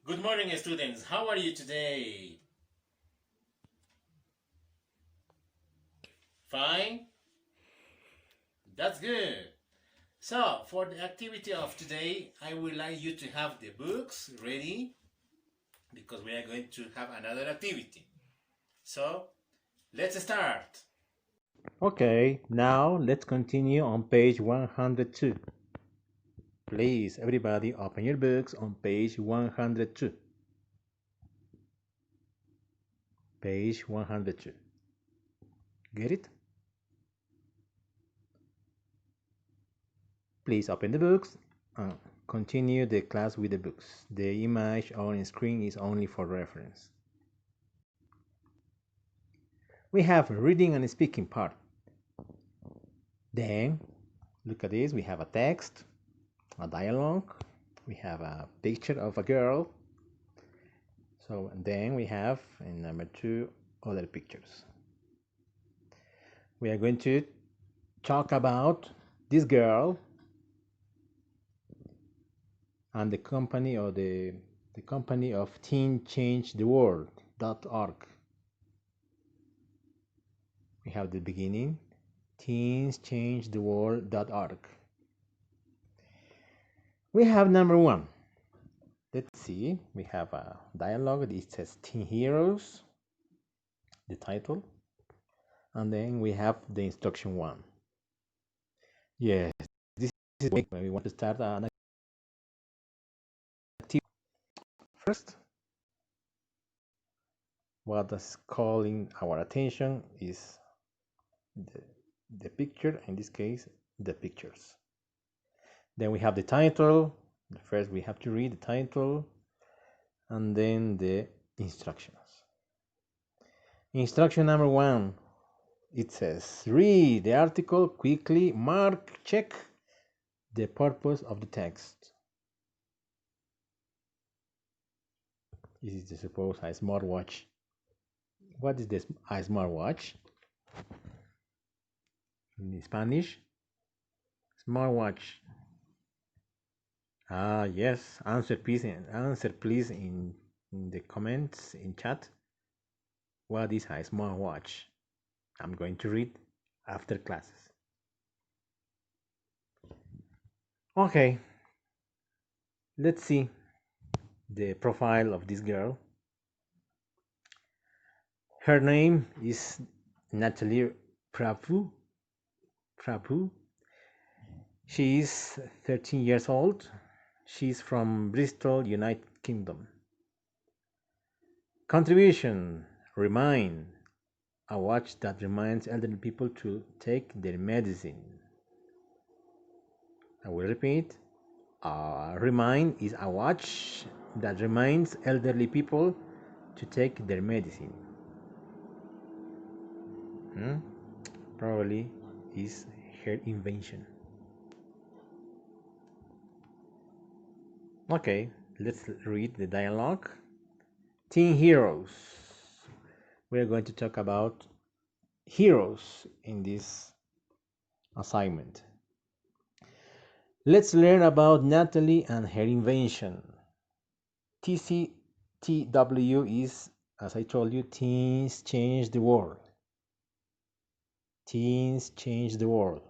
Good morning, students. How are you today? Fine? That's good. So, for the activity of today, I would like you to have the books ready because we are going to have another activity. So, let's start. Okay, now let's continue on page 102. Please, everybody, open your books on page 102. Page 102. Get it? Please open the books and continue the class with the books. The image on screen is only for reference. We have reading and speaking part. Then, look at this. We have a text, a dialogue. We have a picture of a girl. So then we have in number 2 other pictures. We are going to talk about this girl and the company or the company of teenchangetheworld.org. We have the beginning, teenchangetheworld.org. We have number 1. Let's see. We have a dialogue. It says Teen Heroes, the title. And then we have the instruction 1. Yes, this is when we want to start an activity. First, what is calling our attention is the picture, in this case, the pictures. Then we have the title. First, we have to read the title and then the instructions. Instruction number 1, it says, read the article quickly, check the purpose of the text. This is, suppose, a smartwatch. What is this? A smartwatch? In Spanish, smartwatch. Yes. Answer please in the comments in chat. What is a smartwatch? I'm going to read after classes. Okay. Let's see the profile of this girl. Her name is Natalie Prabhu. She is 13 years old. She's from Bristol, United Kingdom. Contribution: Remind, a watch that reminds elderly people to take their medicine. I will repeat. Remind is a watch that reminds elderly people to take their medicine. Probably is her invention. Okay, let's read the dialogue. Teen Heroes. We're going to talk about heroes in this assignment. Let's learn about Natalie and her invention. TCTW is, as I told you, Teens Change the World. Teens Change the World,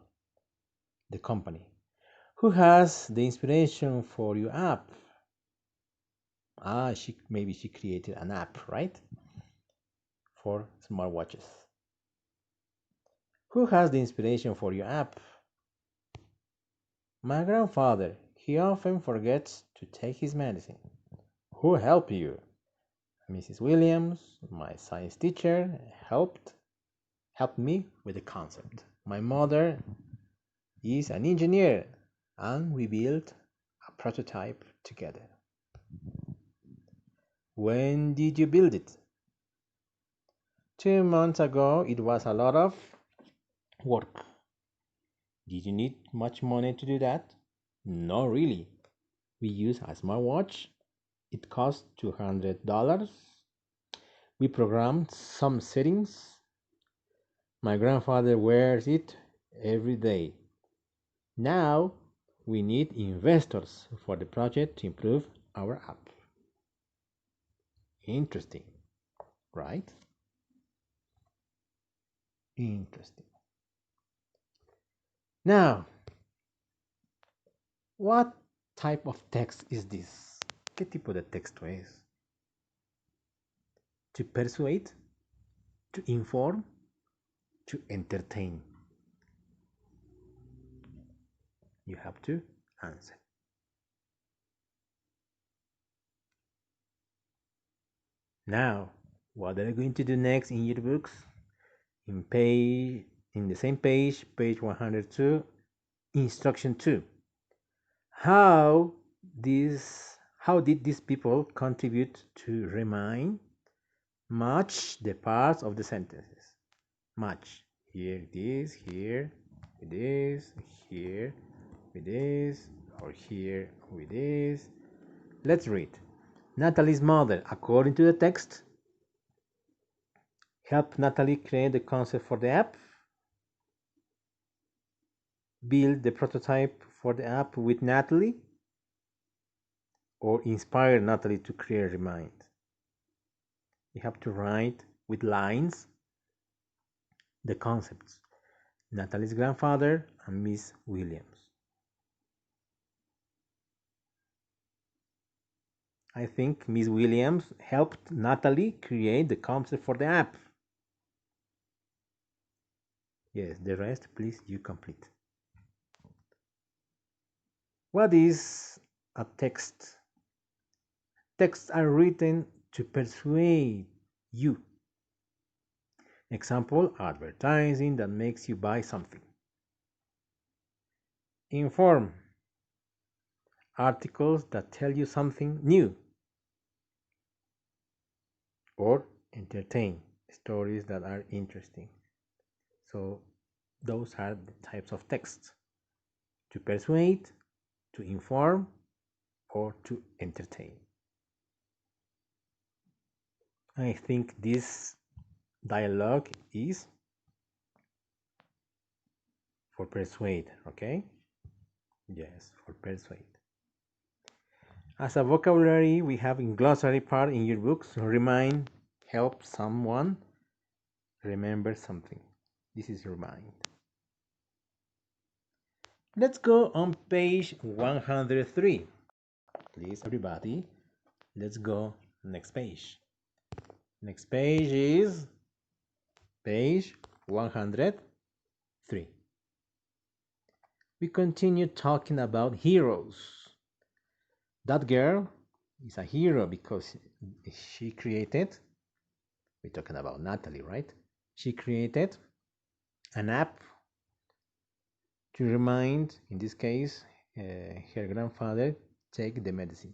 the company. Who has the inspiration for your app? Maybe she created an app, right? For smartwatches. Who has the inspiration for your app? My grandfather. He often forgets to take his medicine. Who helped you? Mrs. Williams, my science teacher, helped me with the concept. My mother is an engineer, and we built a prototype together. When did you build it? 2 months ago. It was a lot of work. Did you need much money to do that? No, really. We use a smartwatch. It cost $200. We programmed some settings. My grandfather wears it every day. Now we need investors for the project to improve our app. Interesting, right? Interesting. Now, what type of text is this? ¿Qué tipo de texto es? To persuade, to inform, to entertain. You have to answer. Now, what are you going to do next in your books? In the same page 102, instruction 2. How did these people contribute to remind? Match the parts of the sentences. Match. Here it is, here it is, here it is, or here it is. Let's read. Natalie's mother, according to the text, helped Natalie create the concept for the app, build the prototype for the app with Natalie, or inspire Natalie to create Remind. You have to write with lines the concepts. Natalie's grandfather and Miss Williams. I think Miss Williams helped Natalie create the concept for the app. Yes, the rest, please, you complete. What is a text? Texts are written to persuade you. Example, advertising that makes you buy something. Inform, articles that tell you something new. Or entertain, stories that are interesting. So those are the types of texts: to persuade, to inform, or to entertain. I think this dialogue is for persuade, okay? Yes, for persuade. As a vocabulary, we have in glossary part in your books, remind, help someone remember something. This is remind. Let's go on page 103. Please, everybody, let's go next page. Next page is page 103. We continue talking about heroes. That girl is a hero because she created, we're talking about Natalie, right? She created an app to remind, in this case, her grandfather take the medicine.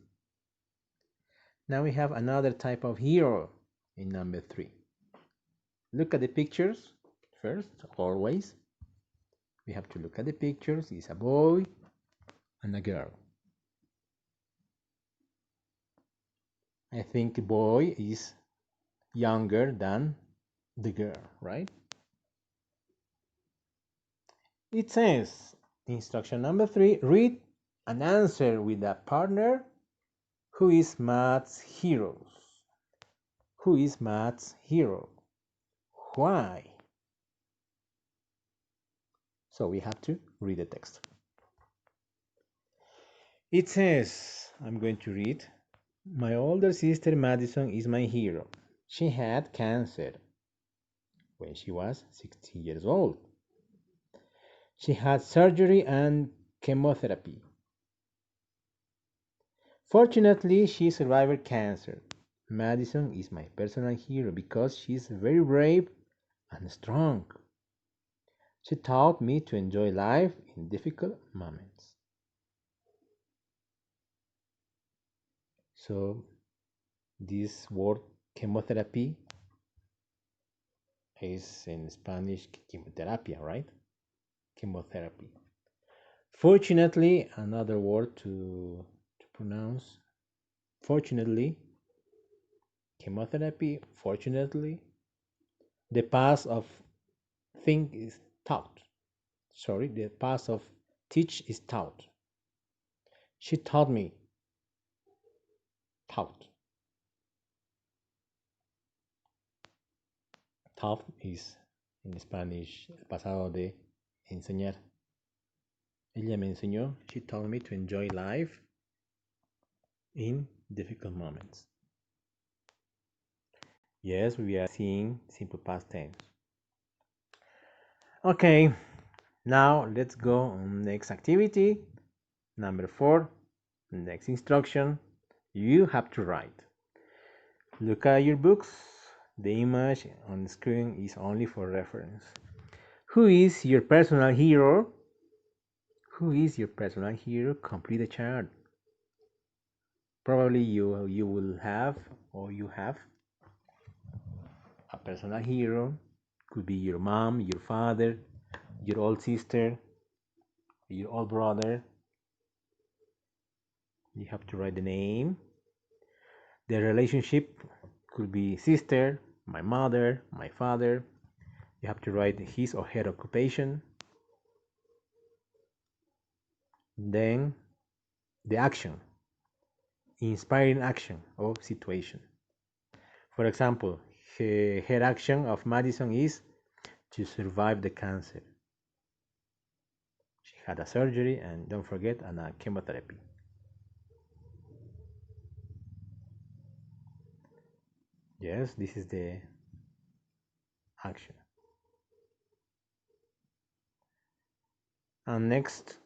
Now we have another type of hero in number 3. Look at the pictures first, always. We have to look at the pictures. It's a boy and a girl. I think the boy is younger than the girl, right? It says, instruction number 3, read and answer with a partner who is Matt's hero. Who is Matt's hero? Why? So we have to read the text. It says, I'm going to read, my older sister Madison is my hero. She had cancer when she was 16 years old. She had surgery and chemotherapy. Fortunately, she survived cancer. Madison is my personal hero because she's very brave and strong. She taught me to enjoy life in difficult moments. So, this word chemotherapy is in Spanish quimioterapia, right? Chemotherapy. Fortunately, another word to pronounce. Fortunately, chemotherapy. Fortunately, the past of think is taught. Sorry, the past of teach is taught. She taught me. Taught. Tough is in Spanish el pasado de enseñar. Ella me enseñó, she told me to enjoy life in difficult moments. Yes, we are seeing simple past tense. Okay, now let's go on next activity. Number 4, next instruction. You have to write. Look at your books. The image on the screen is only for reference. Who is your personal hero? Who is your personal hero? Complete the chart. Probably you will have, or you have, a personal hero. Could be your mom, your father, your old sister, your old brother. You have to write the name. The relationship could be sister, my mother, my father. You have to write his or her occupation. Then the action, inspiring action or situation. For example, her action of Madison is to survive the cancer. She had a surgery and don't forget, and a chemotherapy. Yes, this is the action. And next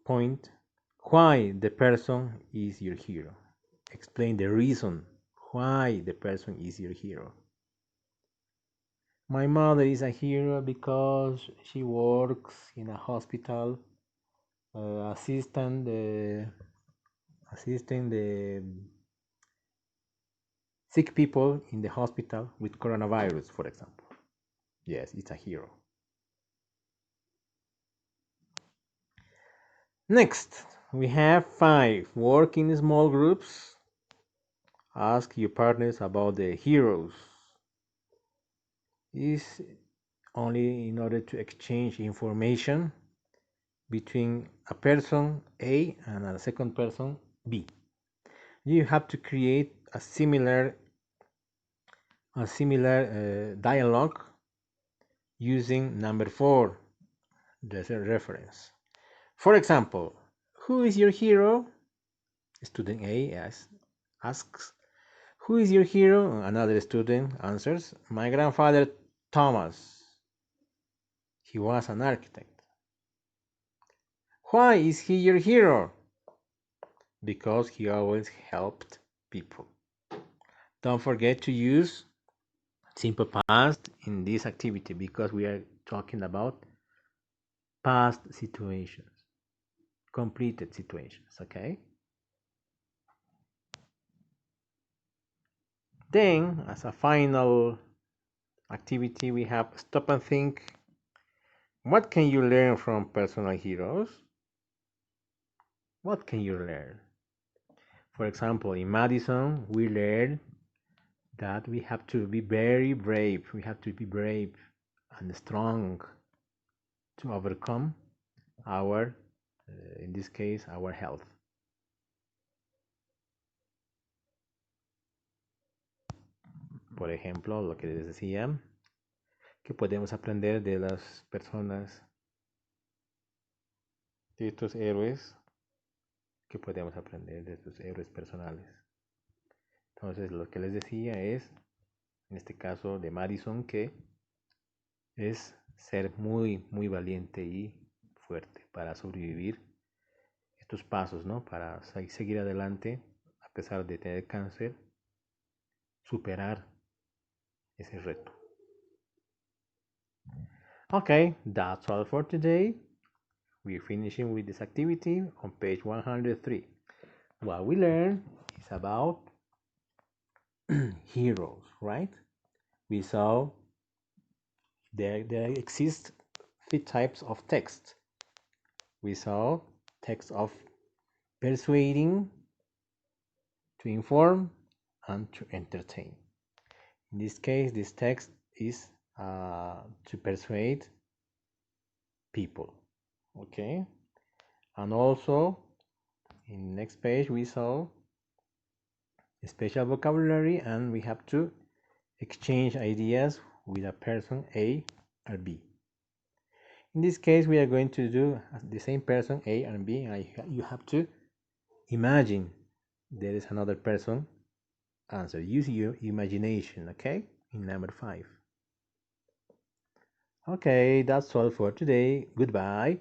point, why the person is your hero. Explain the reason why the person is your hero. My mother is a hero because she works in a hospital, assisting the sick people in the hospital with coronavirus, for example. Yes, it's a hero. Next, we have 5. Work in small groups. Ask your partners about the heroes. Is only in order to exchange information between a person A and a second person B. You have to create a similar dialogue using number 4, the reference. For example, who is your hero? Student A asks, who is your hero? Another student answers, my grandfather Thomas. He was an architect. Why is he your hero? Because he always helped people. Don't forget to use simple past in this activity because we are talking about past situations, completed situations, okay? Then, as a final activity, we have stop and think. What can you learn from personal heroes? What can you learn? For example, in Madison, we learned that we have to be very brave. We have to be brave and strong to overcome our, in this case, our health. Por ejemplo, lo que les decía, que podemos aprender de las personas, de estos héroes, que podemos aprender de estos héroes personales. Entonces, lo que les decía es, en este caso de Madison, que es ser muy, muy valiente y fuerte para sobrevivir estos pasos, ¿no? Para seguir adelante a pesar de tener cáncer, superar ese reto. Okay, that's all for today. We're finishing with this activity on page 103. What we learned is about heroes, right? We saw there exist 3 types of text. We saw text of persuading, to inform, and to entertain. In this case, this text is to persuade people, okay? And also, in the next page, we saw special vocabulary, and we have to exchange ideas with a person A or B. In this case, we are going to do the same person A and B, and you have to imagine there is another person answer. Use your imagination, okay? In number 5. Okay, that's all for today. Goodbye.